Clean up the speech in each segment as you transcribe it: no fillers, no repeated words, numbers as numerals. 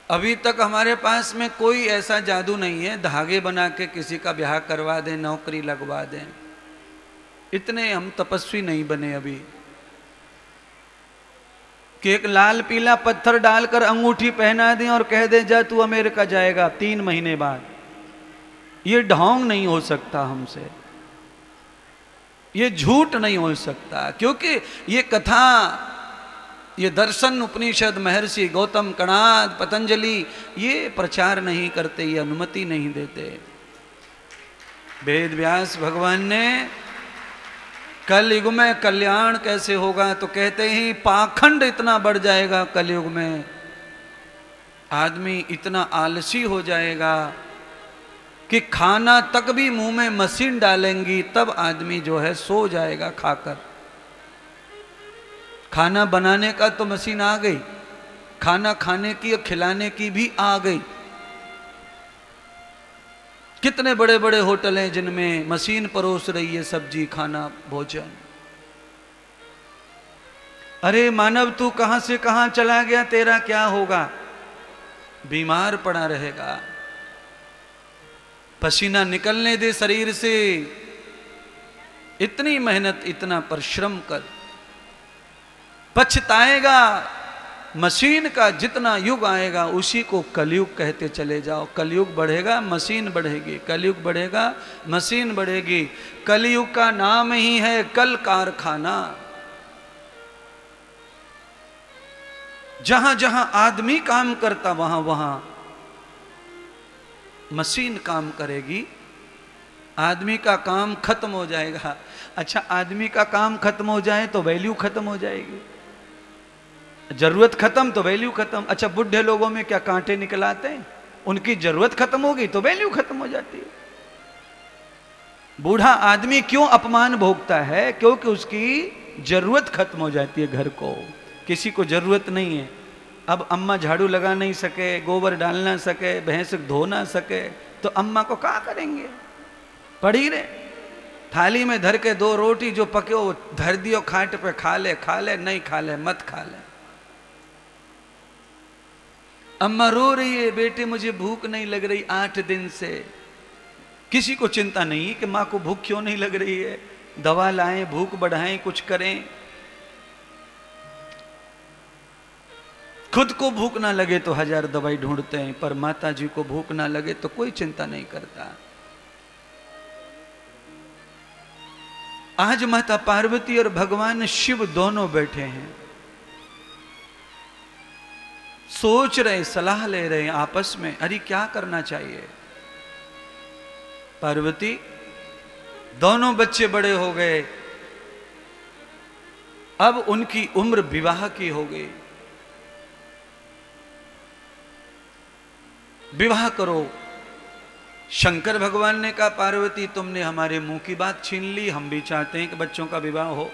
अभी तक हमारे पास में कोई ऐसा जादू नहीं है धागे बना के किसी का ब्याह करवा दें, नौकरी लगवा दें। इतने हम तपस्वी नहीं बने अभी कि एक लाल पीला पत्थर डालकर अंगूठी पहना दें और कह दें जा तू अमेरिका जाएगा 3 महीने बाद। ये ढोंग नहीं हो सकता हमसे, ये झूठ नहीं हो सकता, क्योंकि ये कथा, ये दर्शन, उपनिषद, महर्षि गौतम, कणाद, पतंजलि ये प्रचार नहीं करते, ये अनुमति नहीं देते। वेद व्यास भगवान ने कलयुग में कल्याण कैसे होगा तो कहते ही पाखंड इतना बढ़ जाएगा कलयुग में, आदमी इतना आलसी हो जाएगा कि खाना तक भी मुंह में मशीन डालेंगी तब आदमी जो है सो जाएगा खाकर। खाना बनाने का तो मशीन आ गई, खाना खाने की और खिलाने की भी आ गई। कितने बड़े बड़े होटल हैं जिनमें मशीन परोस रही है सब्जी, खाना, भोजन। अरे मानव तू कहां से कहां चला गया, तेरा क्या होगा? बीमार पड़ा रहेगा। पसीना निकलने दे शरीर से, इतनी मेहनत, इतना परिश्रम कर, पछताएगा। मशीन का जितना युग आएगा उसी को कलयुग कहते चले जाओ। कलयुग बढ़ेगा मशीन बढ़ेगी, कलयुग बढ़ेगा मशीन बढ़ेगी। कलयुग का नाम ही है कल कारखाना। जहां जहां आदमी काम करता वहां वहां मशीन काम करेगी। आदमी का काम खत्म हो जाएगा। अच्छा, आदमी का काम खत्म हो जाए तो वैल्यू खत्म हो जाएगी, जरूरत खत्म तो वैल्यू खत्म। अच्छा, बुढ़े लोगों में क्या कांटे निकल आते हैं? उनकी जरूरत खत्म होगी तो वैल्यू खत्म हो जाती है। बूढ़ा आदमी क्यों अपमान भोगता है? क्योंकि उसकी जरूरत खत्म हो जाती है। घर को किसी को जरूरत नहीं है। अब अम्मा झाड़ू लगा नहीं सके, गोबर डाल ना सके, भैंस धो ना सके तो अम्मा को क्या करेंगे? पड़ी रहे, थाली में धर के 2 रोटी जो पके वो धर दियो खाट पे, खा ले, खा ले, नहीं खा ले मत खा ले। अम्मा रो रही है, बेटे मुझे भूख नहीं लग रही 8 दिन से। किसी को चिंता नहीं कि माँ को भूख क्यों नहीं लग रही है, दवा लाएं, भूख बढ़ाएं, कुछ करें। खुद को भूख ना लगे तो 1000 दवाई ढूंढते हैं, पर माता जी को भूख ना लगे तो कोई चिंता नहीं करता। आज माता पार्वती और भगवान शिव दोनों बैठे हैं, सोच रहे, सलाह ले रहे हैं आपस में, अरे क्या करना चाहिए। पार्वती, दोनों बच्चे बड़े हो गए, अब उनकी उम्र विवाह की हो गई, विवाह करो। शंकर भगवान ने कहा पार्वती तुमने हमारे मुंह की बात छीन ली, हम भी चाहते हैं कि बच्चों का विवाह हो।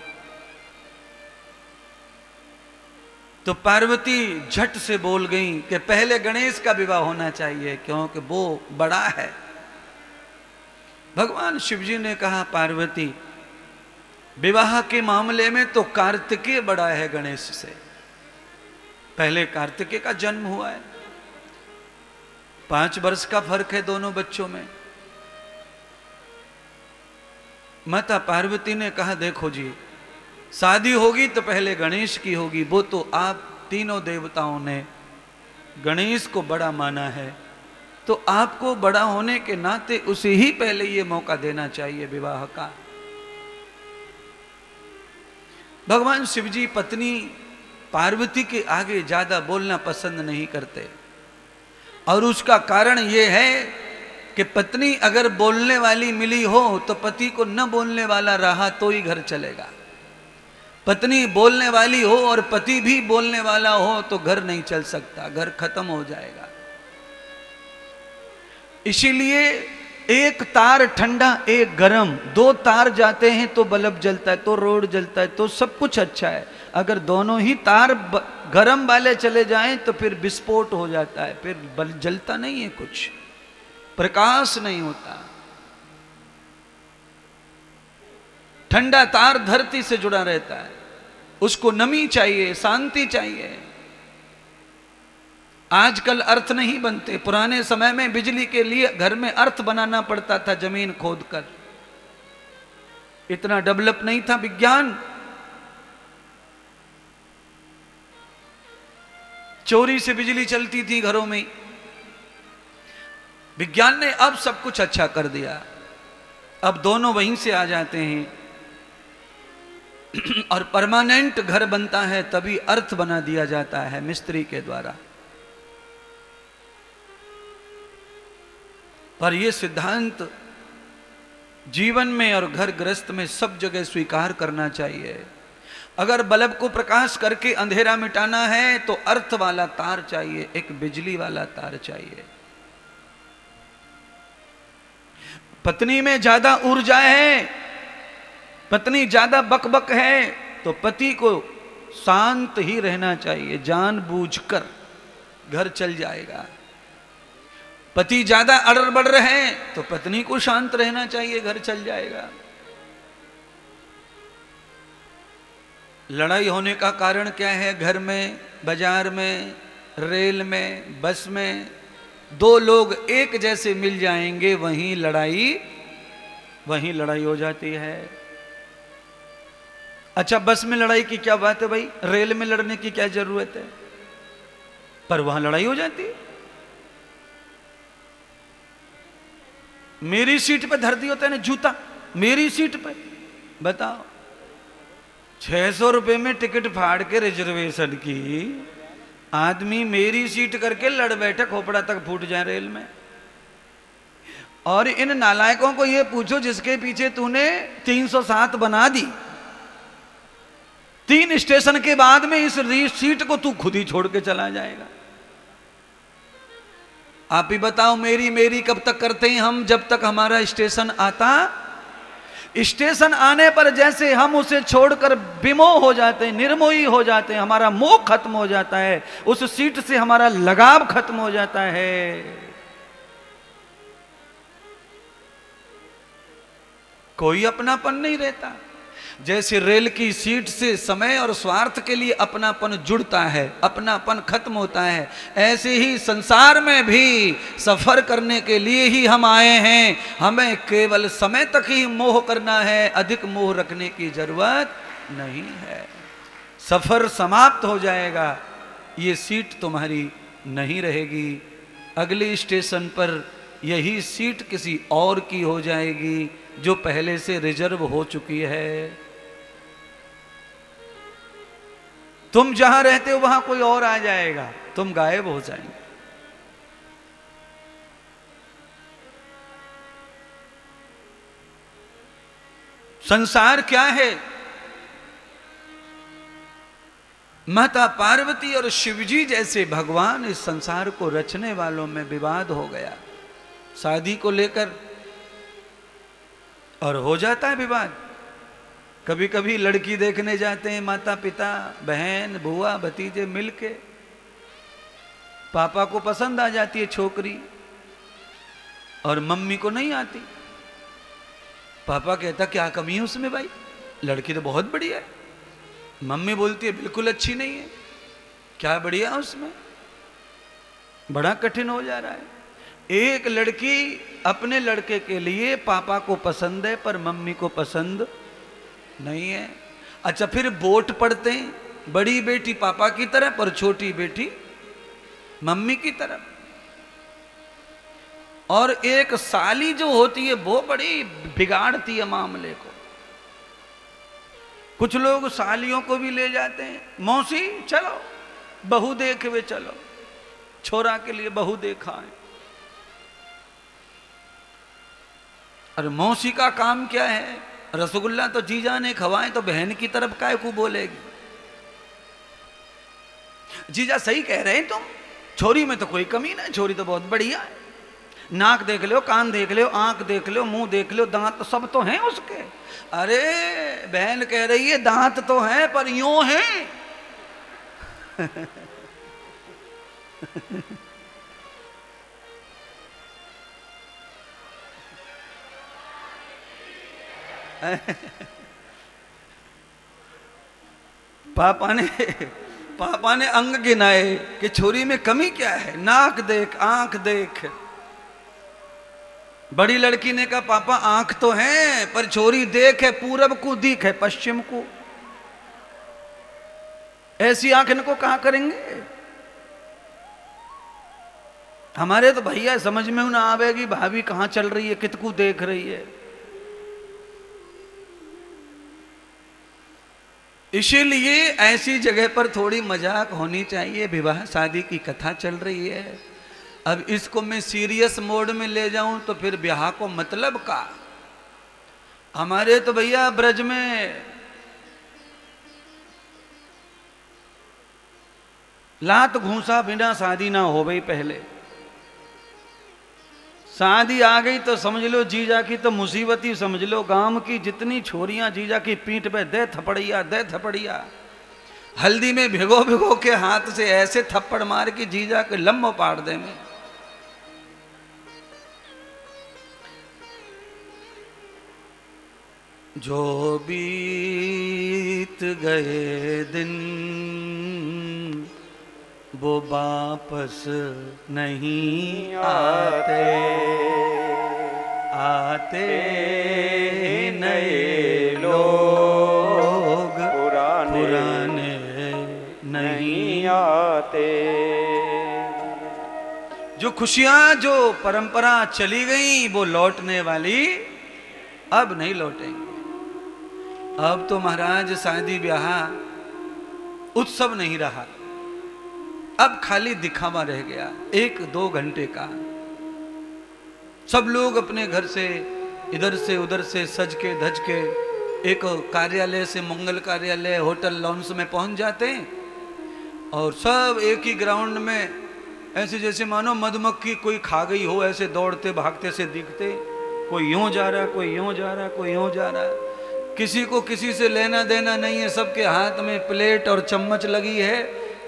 तो पार्वती झट से बोल गई कि पहले गणेश का विवाह होना चाहिए क्योंकि वो बड़ा है। भगवान शिवजी ने कहा पार्वती विवाह के मामले में तो कार्तिकेय बड़ा है गणेश से, पहले कार्तिकेय का जन्म हुआ है, 5 वर्ष का फर्क है दोनों बच्चों में। माता पार्वती ने कहा देखो जी, शादी होगी तो पहले गणेश की होगी, वो तो आप तीनों देवताओं ने गणेश को बड़ा माना है, तो आपको बड़ा होने के नाते उसे ही पहले ये मौका देना चाहिए विवाह का। भगवान शिवजी पत्नी पार्वती के आगे ज्यादा बोलना पसंद नहीं करते, और उसका कारण ये है कि पत्नी अगर बोलने वाली मिली हो तो पति को न बोलने वाला रहा तो ही घर चलेगा। पत्नी बोलने वाली हो और पति भी बोलने वाला हो तो घर नहीं चल सकता, घर खत्म हो जाएगा। इसीलिए एक तार ठंडा एक गरम, 2 तार जाते हैं तो बल्ब जलता है, तो रोड जलता है, तो सब कुछ अच्छा है। अगर दोनों ही तार गरम वाले चले जाएं तो फिर विस्फोट हो जाता है, फिर जलता नहीं है, कुछ प्रकाश नहीं होता। ठंडा तार धरती से जुड़ा रहता है, उसको नमी चाहिए, शांति चाहिए। आजकल अर्थ नहीं बनते। पुराने समय में बिजली के लिए घर में अर्थ बनाना पड़ता था, जमीन खोदकर। इतना डेवलप नहीं था विज्ञान। चोरी से बिजली चलती थी घरों में। विज्ञान ने अब सब कुछ अच्छा कर दिया। अब दोनों वहीं से आ जाते हैं और परमानेंट घर बनता है, तभी अर्थ बना दिया जाता है मिस्त्री के द्वारा। पर यह सिद्धांत जीवन में और घर गृहस्थ में सब जगह स्वीकार करना चाहिए। अगर बल्ब को प्रकाश करके अंधेरा मिटाना है तो अर्थ वाला तार चाहिए, एक बिजली वाला तार चाहिए। पत्नी में ज्यादा ऊर्जा है, पत्नी ज्यादा बकबक है, तो पति को शांत ही रहना चाहिए, जानबूझकर घर चल जाएगा। पति ज्यादा अड़र बड़र है तो पत्नी को शांत रहना चाहिए, घर चल जाएगा। लड़ाई होने का कारण क्या है? घर में, बाजार में, रेल में, बस में दो लोग एक जैसे मिल जाएंगे, वहीं लड़ाई हो जाती है। अच्छा, बस में लड़ाई की क्या बात है भाई, रेल में लड़ने की क्या जरूरत है? पर वहां लड़ाई हो जाती है। मेरी सीट पे धर दिया होता है ना जूता, मेरी सीट पे। बताओ, 600 रुपए में टिकट फाड़ के रिजर्वेशन की, आदमी मेरी सीट करके लड़ बैठे, खोपड़ा तक फूट जाए रेल में। और इन नालायकों को ये पूछो जिसके पीछे तूने 307 बना दी, 3 स्टेशन के बाद में इस सीट को तू खुद ही छोड़ के चला जाएगा। आप ही बताओ, मेरी मेरी कब तक करते हैं हम? जब तक हमारा स्टेशन आता। स्टेशन आने पर जैसे हम उसे छोड़कर विमोह हो जाते हैं, निर्मोही हो जाते हैं, हमारा मोह खत्म हो जाता है, उस सीट से हमारा लगाव खत्म हो जाता है। कोई अपनापन नहीं रहता। जैसे रेल की सीट से समय और स्वार्थ के लिए अपनापन जुड़ता है, अपनापन खत्म होता है, ऐसे ही संसार में भी सफर करने के लिए ही हम आए हैं। हमें केवल समय तक ही मोह करना है, अधिक मोह रखने की जरूरत नहीं है। सफर समाप्त हो जाएगा, ये सीट तुम्हारी नहीं रहेगी। अगले स्टेशन पर यही सीट किसी और की हो जाएगी, जो पहले से रिजर्व हो चुकी है। तुम जहां रहते हो वहां कोई और आ जाएगा, तुम गायब हो जाएंगे। संसार क्या है? माता पार्वती और शिवजी जैसे भगवान, इस संसार को रचने वालों में विवाद हो गया शादी को लेकर, और हो जाता है विवाद। कभी कभी लड़की देखने जाते हैं माता पिता, बहन, बुआ, भतीजे मिलके, पापा को पसंद आ जाती है छोकरी और मम्मी को नहीं आती। पापा कहता क्या कमी है उसमें भाई, लड़की तो बहुत बढ़िया है। मम्मी बोलती है बिल्कुल अच्छी नहीं है, क्या बढ़िया उसमें। बड़ा कठिन हो जा रहा है। एक लड़की अपने लड़के के लिए पापा को पसंद है पर मम्मी को पसंद नहीं है। अच्छा, फिर वोट पड़ते हैं, बड़ी बेटी पापा की तरफ और छोटी बेटी मम्मी की तरफ। और एक साली जो होती है वो बड़ी बिगाड़ती है मामले को। कुछ लोग सालियों को भी ले जाते हैं, मौसी चलो बहू देखे हुए चलो, छोरा के लिए बहू देखा है। अरे मौसी का काम क्या है? रसगुल्ला तो जीजा ने खवाए तो बहन की तरफ काय को बोलेगी। जीजा सही कह रहे हैं तुम, छोरी में तो कोई कमी ना, छोरी तो बहुत बढ़िया है। नाक देख लो, कान देख लो, आंख देख लो, मुंह देख लो, दांत तो सब तो हैं उसके। अरे बहन कह रही है दांत तो हैं पर यूं हैं। पापा ने अंग गिनाए कि छोरी में कमी क्या है, नाक देख, आंख देख। बड़ी लड़की ने कहा पापा आंख तो है पर छोरी देख है, पूरब को दिख है पश्चिम को, ऐसी आंख इनको कहां करेंगे। हमारे तो भैया समझ में ना आवेगी भाभी कहां चल रही है, कितकू देख रही है। इसीलिए ऐसी जगह पर थोड़ी मजाक होनी चाहिए। विवाह शादी की कथा चल रही है, अब इसको मैं सीरियस मोड में ले जाऊं तो फिर ब्याह को मतलब का। हमारे तो भैया ब्रज में लात घूसा बिना शादी ना हो गई। पहले शादी आ गई तो समझ लो जीजा की तो मुसीबत ही समझ लो। गांव की जितनी छोरियां जीजा की पीठ पे दे थपड़िया दे थपड़िया, हल्दी में भिगो भिगो के हाथ से ऐसे थप्पड़ मार के जीजा के लम्बो पाड़ दे में। जो बीत गए दिन वो वापस नहीं आते, आते नए लोग पुराने नहीं आते। जो खुशियां जो परंपरा चली गई वो लौटने वाली अब नहीं लौटेंगी। अब तो महाराज शादी ब्याह उत्सव नहीं रहा, अब खाली दिखावा रह गया। 1-2 घंटे का सब लोग अपने घर से इधर से उधर से सज के धज के एक कार्यालय से मंगल कार्यालय होटल लॉन्स में पहुंच जाते हैं और सब एक ही ग्राउंड में ऐसे जैसे मानो मधुमक्खी कोई खा गई हो, ऐसे दौड़ते भागते से दिखते। कोई यूं जा रहा, कोई यूं जा रहा, कोई यूं जा रहा। किसी को किसी से लेना देना नहीं है, सबके हाथ में प्लेट और चम्मच लगी है,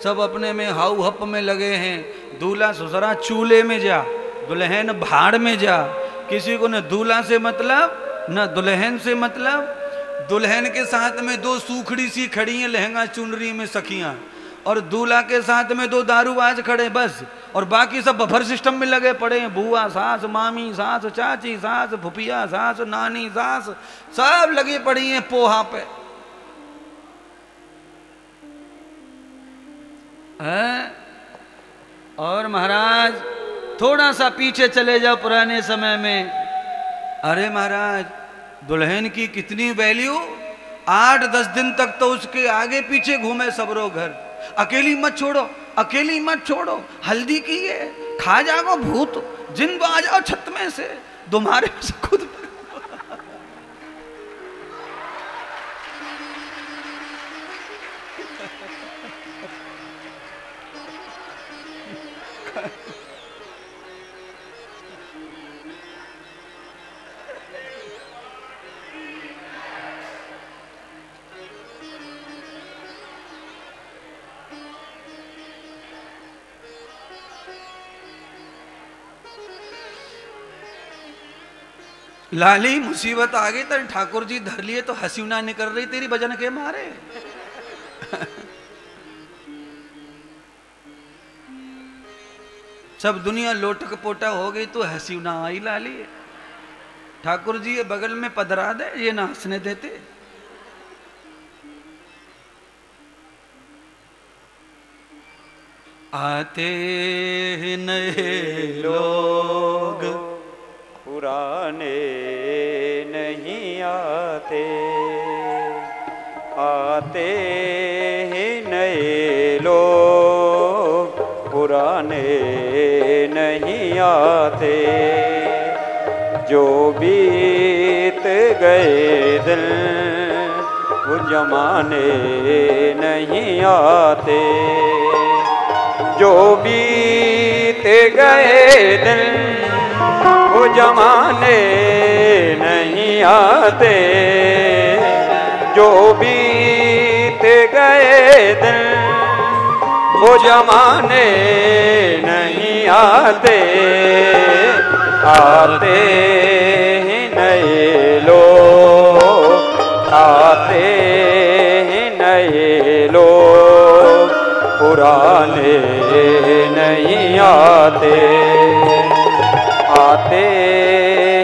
सब अपने में हाउ हप में लगे हैं। दूल्हा ससुरा चूल्हे में जा, दुल्हन भाड़ में जा। किसी को न दूल्हा से मतलब न दुल्हन से मतलब। दुल्हन के साथ में 2 सूखड़ी सी खड़ी हैं लहंगा चुनरी में सखियां, और दूल्हा के साथ में 2 दारूबाज खड़े बस, और बाकी सब बफर सिस्टम में लगे पड़े हैं। बुआ सास, मामी सास, चाची सास, फुफिया सास, नानी सास, सब लगी पड़ी हैं पोहा पे। और महाराज थोड़ा सा पीछे चले जाओ पुराने समय में, अरे महाराज दुल्हन की कितनी वैल्यू, 8-10 दिन तक तो उसके आगे पीछे घूमे सबरो घर। अकेली मत छोड़ो, अकेली मत छोड़ो, हल्दी की है, खा जाओ भूत, जिन आ जाओ छत में से, तुम्हारे से खुद लाली मुसीबत आ गई तो ठाकुर जी धर लिए तो हसीना निकल रही तेरी भजन के मारे। सब दुनिया लोटक पोटा हो गई तो हसीना आई लाली। ठाकुर जी ये बगल में पधरा दे, ये ना हंसने देते। आते नए लोग पुराने नहीं आते, आते हैं नए लोग पुराने नहीं आते। जो बीत गए दिन वो जमाने नहीं आते, जो बीत गए दिन वो जमाने नहीं आते, जो बीत गए दिन वो जमाने नहीं आते। आते हैं नए लोग, आते हैं नए लोग पुराने नहीं आते, आते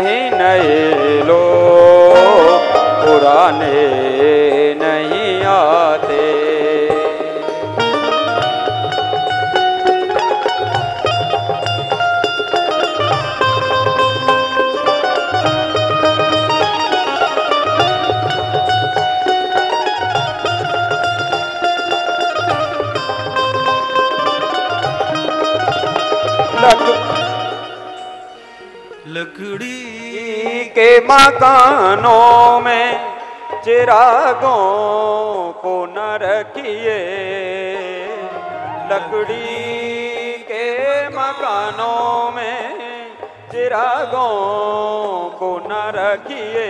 ही नए लोग पुराने नहीं आते। लकड़ी के मकानों में चिरागों को न रखिए, लकड़ी के मकानों में चिरागों को न रखिए,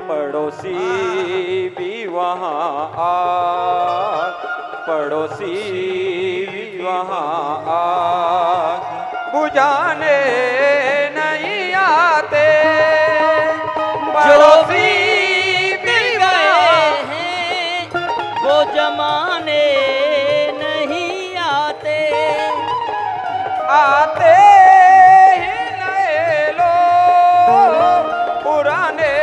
पड़ोसी भी वहाँ आग, पड़ोसी भी वहाँ आग बुझाने नहीं आते, पड़ोसी भी गए हैं वो जमाने नहीं आते, आते ही नए लोग पुराने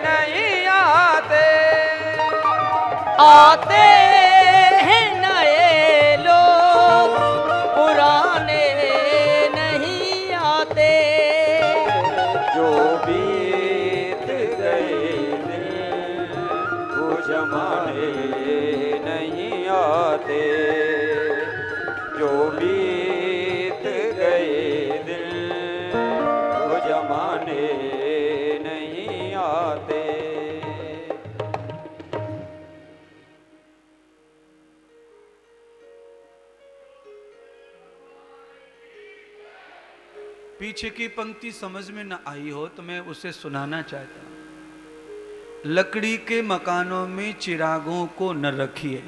नहीं आते, आते हैं नए लोग पुराने नहीं आते, जो बीत गए दिन वो जमाने नहीं आते, जो बीत गए दिन वो जमाने नहीं आते। पीछे की पंक्ति समझ में न आई हो तो मैं उसे सुनाना चाहता हूं। लकड़ी के मकानों में चिरागों को न रखिए,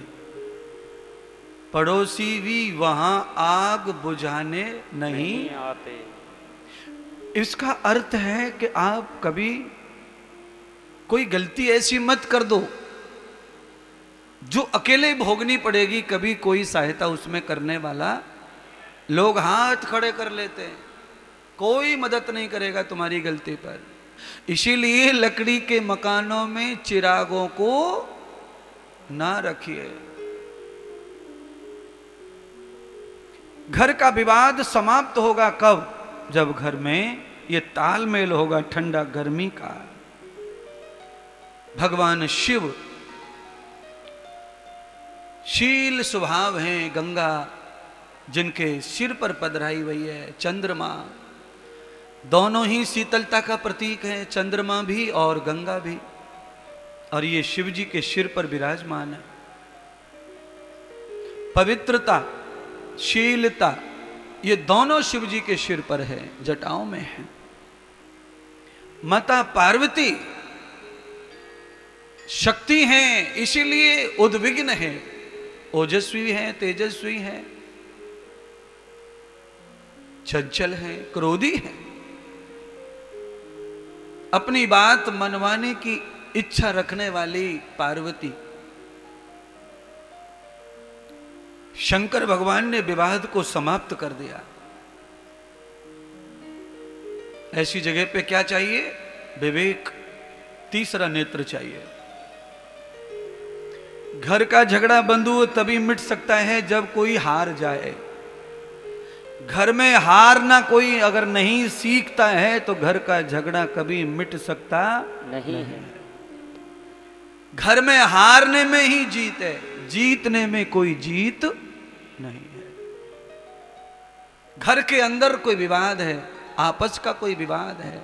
पड़ोसी भी वहां आग बुझाने नहीं आते। इसका अर्थ है कि आप कभी कोई गलती ऐसी मत कर दो जो अकेले भोगनी पड़ेगी, कभी कोई सहायता उसमें करने वाला लोग हाथ खड़े कर लेते हैं, कोई मदद नहीं करेगा तुम्हारी गलती पर। इसीलिए लकड़ी के मकानों में चिरागों को ना रखिए। घर का विवाद समाप्त होगा कब? जब घर में ये तालमेल होगा ठंडा गर्मी का। भगवान शिव शील स्वभाव हैं, गंगा जिनके सिर पर पधराई हुई है, चंद्रमा, दोनों ही शीतलता का प्रतीक है, चंद्रमा भी और गंगा भी, और ये शिव जी के सिर पर विराजमान है। पवित्रता, शीलता, ये दोनों शिव जी के सिर पर है, जटाओं में है। माता पार्वती शक्ति हैं, इसीलिए उद्विग्न है, ओजस्वी है, तेजस्वी है, चंचल है, क्रोधी है। अपनी बात मनवाने की इच्छा रखने वाली पार्वती। शंकर भगवान ने विवाद को समाप्त कर दिया। ऐसी जगह पे क्या चाहिए? विवेक, तीसरा नेत्र चाहिए। घर का झगड़ा बंधु तभी मिट सकता है जब कोई हार जाए। घर में हारना कोई अगर नहीं सीखता है तो घर का झगड़ा कभी मिट सकता नहीं है। घर में हारने में ही जीत है, जीतने में कोई जीत नहीं है। घर के अंदर कोई विवाद है, आपस का कोई विवाद है,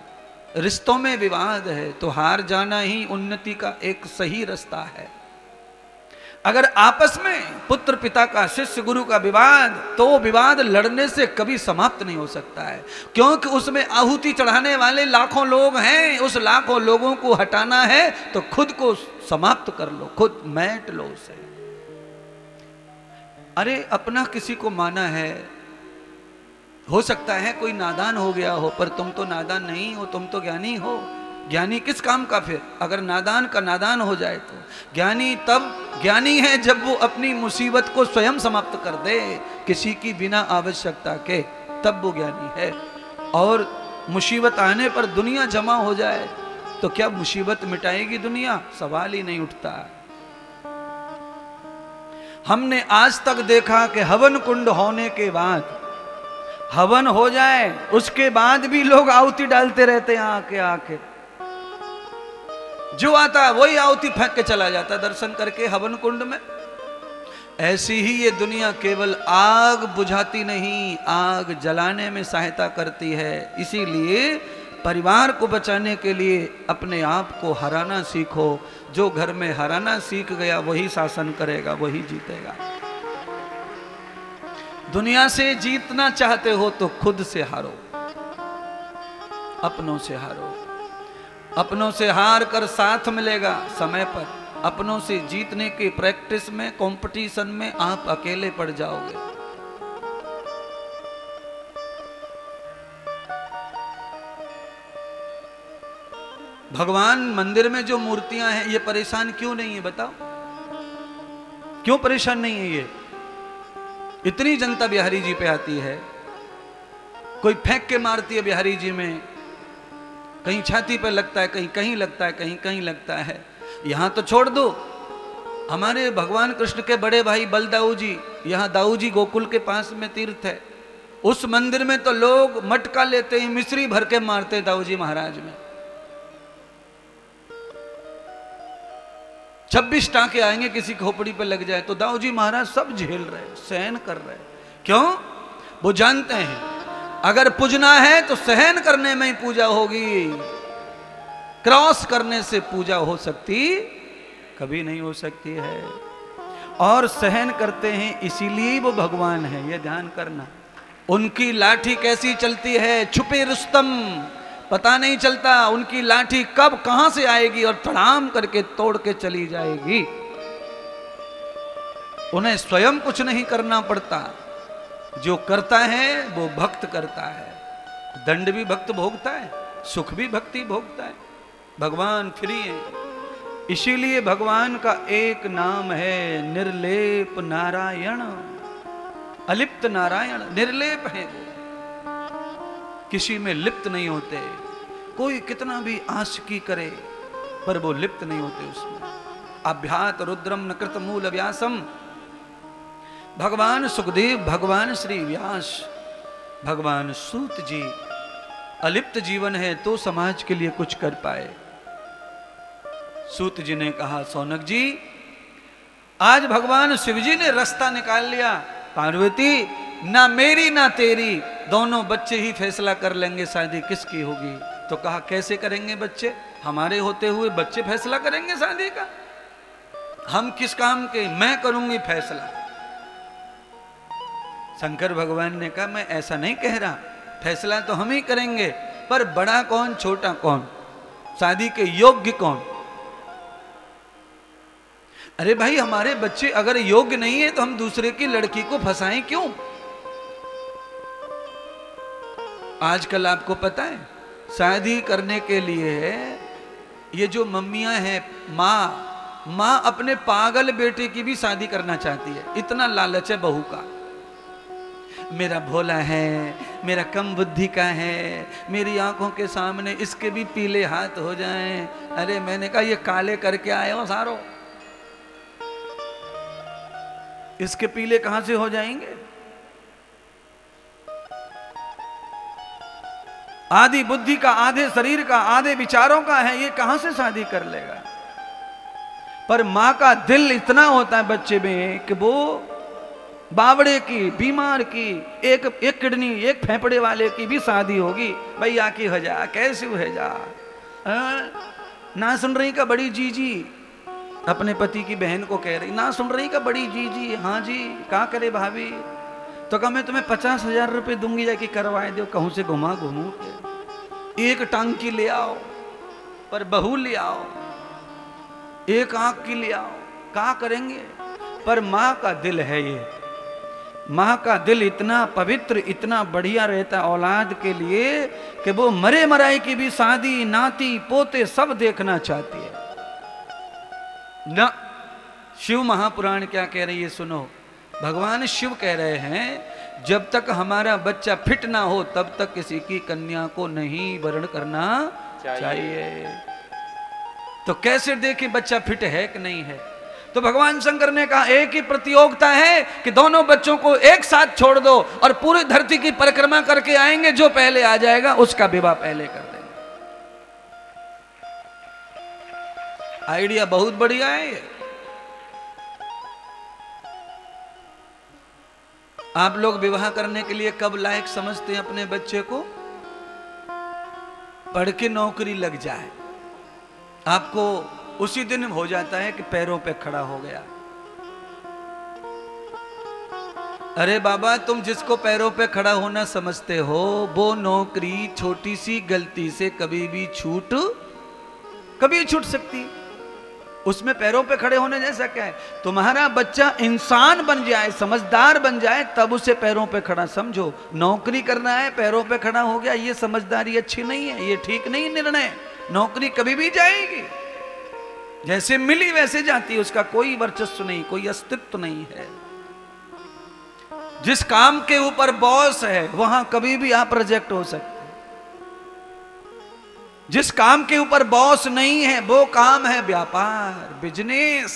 रिश्तों में विवाद है, तो हार जाना ही उन्नति का एक सही रास्ता है। अगर आपस में पुत्र पिता का, शिष्य गुरु का विवाद, तो वो विवाद लड़ने से कभी समाप्त नहीं हो सकता है, क्योंकि उसमें आहुति चढ़ाने वाले लाखों लोग हैं। उस लाखों लोगों को हटाना है तो खुद को समाप्त कर लो, खुद मैट लो उसे। अरे अपना किसी को माना है, हो सकता है कोई नादान हो गया हो, पर तुम तो नादान नहीं हो, तुम तो ज्ञानी हो। ज्ञानी किस काम का फिर? अगर नादान का नादान हो जाए तो ज्ञानी तब ज्ञानी है जब वो अपनी मुसीबत को स्वयं समाप्त कर दे, किसी की बिना आवश्यकता के, तब वो ज्ञानी है। और मुसीबत आने पर दुनिया जमा हो जाए तो क्या मुसीबत मिटाएगी दुनिया? सवाल ही नहीं उठता। हमने आज तक देखा कि हवन कुंड होने के बाद, हवन हो जाए उसके बाद भी लोग आहुति डालते रहते हैं आके आके। जो आता है वही आहुति फेंक के चला जाता है दर्शन करके हवन कुंड में। ऐसी ही ये दुनिया केवल आग बुझाती नहीं, आग जलाने में सहायता करती है। इसीलिए परिवार को बचाने के लिए अपने आप को हराना सीखो। जो घर में हराना सीख गया वही शासन करेगा, वही जीतेगा। दुनिया से जीतना चाहते हो तो खुद से हारो, अपनों से हारो। अपनों से हार कर साथ मिलेगा समय पर। अपनों से जीतने की प्रैक्टिस में, कंपटीशन में आप अकेले पड़ जाओगे। भगवान मंदिर में जो मूर्तियां हैं ये परेशान क्यों नहीं है? बताओ क्यों परेशान नहीं है? ये इतनी जनता बिहारी जी पे आती है, कोई फेंक के मारती है बिहारी जी में, कहीं छाती पे लगता है, कहीं कहीं लगता है, कहीं कहीं लगता है। यहां तो छोड़ दो, हमारे भगवान कृष्ण के बड़े भाई बलदाऊ जी, यहां दाऊ जी गोकुल के पास में तीर्थ है, उस मंदिर में तो लोग मटका लेते हैं, मिश्री भर के मारते दाऊ जी महाराज में। 26 टांके आएंगे किसी खोपड़ी पे लग जाए तो दाऊ जी महाराज सब झेल रहे, सहन कर रहे। क्यों? वो जानते हैं अगर पूजना है तो सहन करने में ही पूजा होगी, क्रॉस करने से पूजा हो सकती कभी नहीं हो सकती है। और सहन करते हैं इसीलिए वो भगवान है, ये ध्यान करना। उनकी लाठी कैसी चलती है, छुपे रुस्तम, पता नहीं चलता उनकी लाठी कब कहां से आएगी और तड़ाम करके तोड़ के चली जाएगी। उन्हें स्वयं कुछ नहीं करना पड़ता, जो करता है वो भक्त करता है। दंड भी भक्त भोगता है, सुख भी भक्ति भोगता है। भगवान फ्री है, इसीलिए भगवान का एक नाम है निर्लेप नारायण। अलिप्त नारायण, निर्लेप है वो, किसी में लिप्त नहीं होते। कोई कितना भी आशिकी करे पर वो लिप्त नहीं होते उसमें। अभ्यात रुद्रम न कृत मूल व्यासम। भगवान सुखदेव, भगवान श्री व्यास, भगवान सूत जी अलिप्त जीवन है तो समाज के लिए कुछ कर पाए। सूत जी ने कहा, सौनक जी आज भगवान शिव जी ने रास्ता निकाल लिया, पार्वती ना मेरी ना तेरी, दोनों बच्चे ही फैसला कर लेंगे शादी किसकी होगी। तो कहा कैसे करेंगे बच्चे? हमारे होते हुए बच्चे फैसला करेंगे शादी का? हम किस काम के? मैं करूंगी फैसला। शंकर भगवान ने कहा मैं ऐसा नहीं कह रहा, फैसला तो हम ही करेंगे, पर बड़ा कौन छोटा कौन, शादी के योग्य कौन। अरे भाई हमारे बच्चे अगर योग्य नहीं है तो हम दूसरे की लड़की को फंसाएं क्यों? आजकल आपको पता है शादी करने के लिए ये जो मम्मियां हैं, माँ अपने पागल बेटे की भी शादी करना चाहती है। इतना लालच है बहू का। मेरा भोला है, मेरा कम बुद्धि का है, मेरी आंखों के सामने इसके भी पीले हाथ हो जाएं। अरे मैंने कहा ये काले करके आए हो सारो, इसके पीले कहां से हो जाएंगे? आधी बुद्धि का, आधे शरीर का, आधे विचारों का है, ये कहां से शादी कर लेगा? पर मां का दिल इतना होता है बच्चे में कि वो बावड़े की, बीमार की, एक किडनी, एक फेफड़े वाले की भी शादी होगी, भाई आकी हो जा, कैसे हो जा। ना सुन रही का बड़ी जीजी अपने पति की बहन को कह रही, ना सुन रही का बड़ी जीजी, हाँ जी क्या करे भाभी? तो कहा मैं तुम्हें 50,000 रुपये दूंगी, जाके करवाए दो, कहूं से घुमा घुमू के। एक टांग की ले आओ पर बहू ले आओ, एक आंख की ले आओ, क्या करेंगे? पर माँ का दिल है ये, माँ का दिल इतना पवित्र, इतना बढ़िया रहता है औलाद के लिए कि वो मरे मराई की भी शादी, नाती पोते सब देखना चाहती है। ना शिव महापुराण क्या कह रही है सुनो। भगवान शिव कह रहे हैं जब तक हमारा बच्चा फिट ना हो तब तक किसी की कन्या को नहीं वरण करना चाहिए। तो कैसे देखें बच्चा फिट है कि नहीं है। तो भगवान शंकर ने कहा एक ही प्रतियोगिता है कि दोनों बच्चों को एक साथ छोड़ दो और पूरी धरती की परिक्रमा करके आएंगे, जो पहले आ जाएगा उसका विवाह पहले कर देंगे। आइडिया बहुत बढ़िया है ये। आप लोग विवाह करने के लिए कब लायक समझते हैं अपने बच्चे को? पढ़ के नौकरी लग जाए, आपको उसी दिन हो जाता है कि पैरों पे खड़ा हो गया। अरे बाबा, तुम जिसको पैरों पे खड़ा होना समझते हो वो नौकरी छोटी सी गलती से कभी भी छूट सकती, उसमें पैरों पे खड़े होने जैसा क्या है। तुम्हारा बच्चा इंसान बन जाए, समझदार बन जाए, तब उसे पैरों पे खड़ा समझो। नौकरी करना है पैरों पे खड़ा हो गया, ये समझदारी अच्छी नहीं है, ये ठीक नहीं निर्णय। नौकरी कभी भी जाएगी, जैसे मिली वैसे जाती, उसका कोई वर्चस्व नहीं, कोई अस्तित्व नहीं है। जिस काम के ऊपर बॉस है वहां कभी भी आप रिजेक्ट हो सकते। जिस काम के ऊपर बॉस नहीं है वो काम है व्यापार, बिजनेस।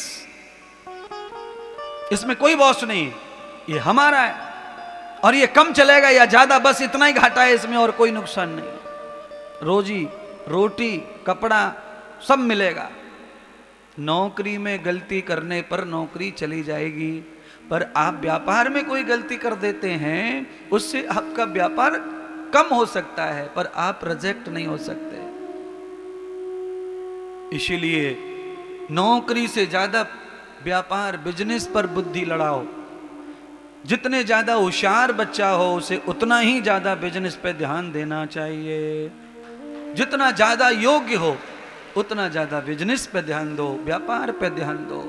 इसमें कोई बॉस नहीं, ये हमारा है और ये कम चलेगा या ज्यादा, बस इतना ही घाटा है इसमें और कोई नुकसान नहीं। रोजी रोटी कपड़ा सब मिलेगा। नौकरी में गलती करने पर नौकरी चली जाएगी, पर आप व्यापार में कोई गलती कर देते हैं उससे आपका व्यापार कम हो सकता है पर आप रिजेक्ट नहीं हो सकते। इसीलिए नौकरी से ज्यादा व्यापार बिजनेस पर बुद्धि लड़ाओ। जितने ज्यादा होशियार बच्चा हो उसे उतना ही ज्यादा बिजनेस पे ध्यान देना चाहिए। जितना ज्यादा योग्य हो उतना ज्यादा बिजनेस पे ध्यान दो, व्यापार पे ध्यान दो।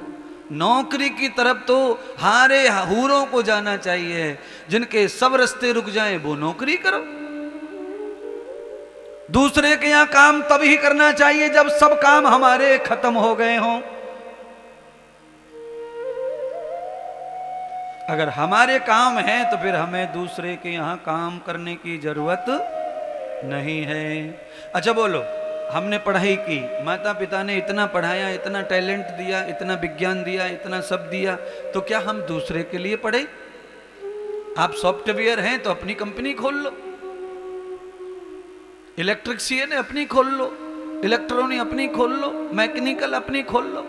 नौकरी की तरफ तो हारे हूरों को जाना चाहिए, जिनके सब रास्ते रुक जाएं वो नौकरी करो। दूसरे के यहां काम तभी करना चाहिए जब सब काम हमारे खत्म हो गए हों। अगर हमारे काम हैं तो फिर हमें दूसरे के यहां काम करने की जरूरत नहीं है। अच्छा बोलो, हमने पढ़ाई की, माता पिता ने इतना पढ़ाया, इतना टैलेंट दिया, इतना विज्ञान दिया, इतना सब दिया, तो क्या हम दूसरे के लिए पढ़े? आप सॉफ्टवेयर हैं तो अपनी कंपनी खोल लो, इलेक्ट्रिशियन अपनी खोल लो, इलेक्ट्रॉनिक अपनी खोल लो, मैकेनिकल अपनी खोल लो।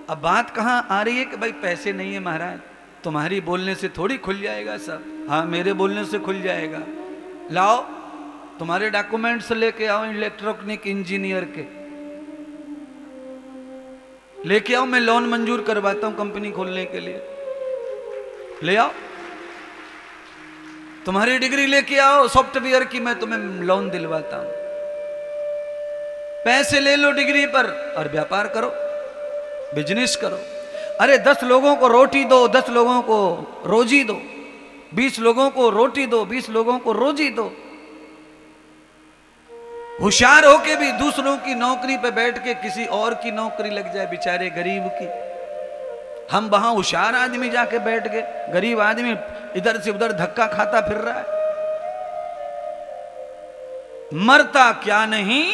अब बात कहाँ आ रही है कि भाई पैसे नहीं है महाराज, तुम्हारी बोलने से थोड़ी खुल जाएगा सब। हाँ, मेरे बोलने से खुल जाएगा। लाओ तुम्हारे डॉक्यूमेंट्स लेके आओ, इलेक्ट्रॉनिक इंजीनियर के लेके आओ, मैं लोन मंजूर करवाता हूं कंपनी खोलने के लिए। ले आओ तुम्हारी डिग्री लेके आओ सॉफ्टवेयर की, मैं तुम्हें लोन दिलवाता हूं। पैसे ले लो डिग्री पर और व्यापार करो, बिजनेस करो। अरे 10 लोगों को रोटी दो, 10 लोगों को रोजी दो, 20 लोगों को रोटी दो, 20 लोगों को रोजी दो। होशियार होके भी दूसरों की नौकरी पे बैठ के किसी और की नौकरी लग जाए बेचारे गरीब की। हम वहां होशियार आदमी जाके बैठ गए, गरीब आदमी इधर से उधर धक्का खाता फिर रहा है। मरता क्या नहीं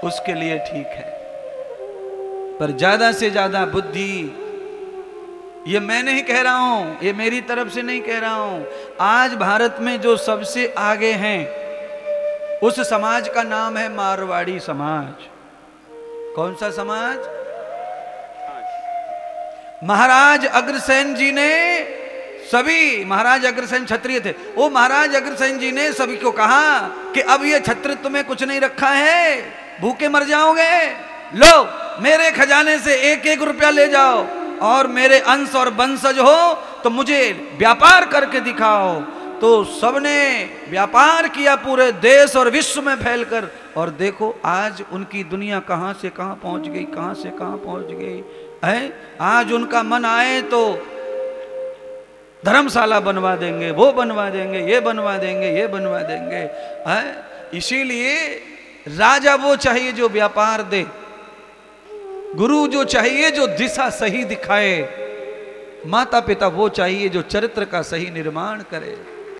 उसके लिए ठीक है, पर ज्यादा से ज्यादा बुद्धि, ये मैं नहीं कह रहा हूं, ये मेरी तरफ से नहीं कह रहा हूं। आज भारत में जो सबसे आगे हैं उस समाज का नाम है मारवाड़ी समाज। कौन सा समाज? महाराज अग्रसेन जी ने सभी, महाराज अग्रसेन क्षत्रिय थे, वो महाराज अग्रसेन जी ने सभी को कहा कि अब ये छत्र तुम्हें कुछ नहीं रखा है, भूखे मर जाओगे, लो मेरे खजाने से 1-1 रुपया ले जाओ और मेरे अंश और वंशज हो तो मुझे व्यापार करके दिखाओ। तो सबने व्यापार किया पूरे देश और विश्व में फैलकर, और देखो आज उनकी दुनिया कहां से कहां पहुंच गई, कहां से कहां पहुंच गई है। आज उनका मन आए तो धर्मशाला बनवा देंगे, वो बनवा देंगे, ये बनवा देंगे, ये बनवा देंगे है। इसीलिए राजा वो चाहिए जो व्यापार दे, गुरु जो चाहिए जो दिशा सही दिखाए, माता पिता वो चाहिए जो चरित्र का सही निर्माण करे।